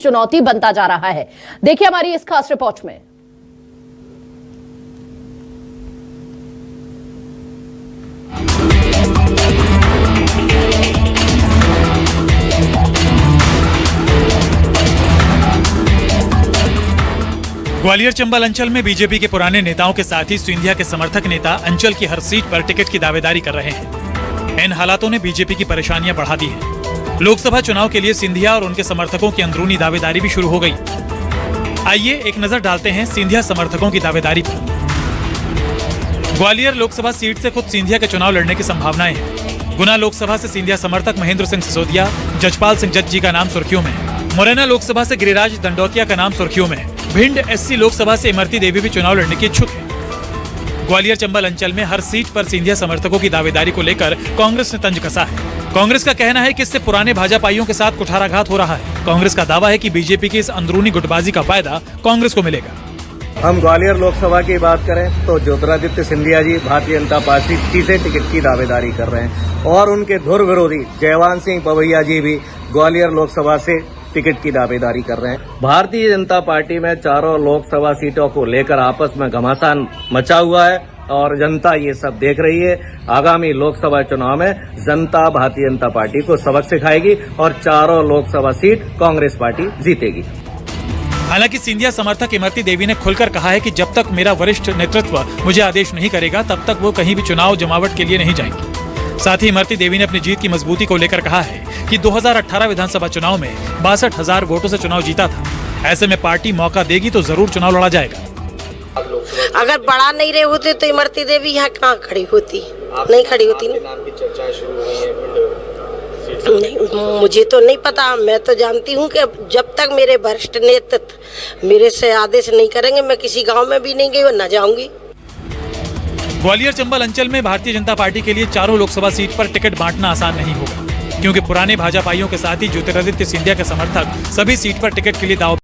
चुनौती बनता जा रहा है। देखिए हमारी इस खास रिपोर्ट में। ग्वालियर चंबल अंचल में बीजेपी के पुराने नेताओं के साथ ही सिंधिया के समर्थक नेता अंचल की हर सीट पर टिकट की दावेदारी कर रहे हैं। इन हालातों ने बीजेपी की परेशानियां बढ़ा दी हैं। लोकसभा चुनाव के लिए सिंधिया और उनके समर्थकों की अंदरूनी दावेदारी भी शुरू हो गई। आइए एक नजर डालते हैं सिंधिया समर्थकों की दावेदारी पर। ग्वालियर लोकसभा सीट से खुद सिंधिया के चुनाव लड़ने की संभावनाएं हैं। गुना लोकसभा से सिंधिया समर्थक महेंद्र सिंह सिसोदिया, जजपाल सिंह जज जी का नाम सुर्खियों में है। मुरैना लोकसभा से गिरिराज दंडौतिया का नाम सुर्खियों में है। भिंड एससी लोकसभा से इमरती देवी भी चुनाव लड़ने की इच्छुक है। ग्वालियर चंबल अंचल में हर सीट पर सिंधिया समर्थकों की दावेदारी को लेकर कांग्रेस ने तंज कसा है। कांग्रेस का कहना है कि इससे पुराने भाजपाइयों के साथ कुठाराघात हो रहा है। कांग्रेस का दावा है कि बीजेपी की इस अंदरूनी गुटबाजी का फायदा कांग्रेस को मिलेगा। हम ग्वालियर लोकसभा की बात करें तो ज्योतिरादित्य सिंधिया जी भारतीय जनता पार्टी से टिकट की दावेदारी कर रहे हैं और उनके धुर विरोधी जयवान सिंह पवैया जी भी ग्वालियर लोकसभा से टिकट की दावेदारी कर रहे हैं। भारतीय जनता पार्टी में चारों लोकसभा सीटों को लेकर आपस में घमासान मचा हुआ है और जनता ये सब देख रही है। आगामी लोकसभा चुनाव में जनता भारतीय जनता पार्टी को सबक सिखाएगी और चारों लोकसभा सीट कांग्रेस पार्टी जीतेगी। हालांकि सिंधिया समर्थक इमरती देवी ने खुलकर कहा है कि जब तक मेरा वरिष्ठ नेतृत्व मुझे आदेश नहीं करेगा तब तक वो कहीं भी चुनाव जमावट के लिए नहीं जाएंगे। साथ ही इमरती देवी ने अपनी जीत की मजबूती को लेकर कहा है कि 2018 विधानसभा चुनाव में 62,000 वोटों से चुनाव जीता था। ऐसे में पार्टी मौका देगी तो जरूर चुनाव लड़ा जाएगा। अगर बढ़ा नहीं रहे होते तो इमरती देवी यहाँ कहाँ खड़ी होती, नहीं खड़ी होती ना। नाम की चर्चाएं शुरू हुई हैं। नहीं, मुझे तो नहीं पता। मैं तो जानती हूँ कि जब तक मेरे वरिष्ठ नेतृत्व मेरे से आदेश नहीं करेंगे मैं किसी गांव में भी नहीं गई और न जाऊंगी। ग्वालियर चंबल अंचल में भारतीय जनता पार्टी के लिए चारों लोकसभा सीट पर टिकट बांटना आसान नहीं होगा, क्योंकि पुराने भाजपाइयों के साथ ही ज्योतिरादित्य सिंधिया के समर्थक सभी सीट पर टिकट के लिए दाव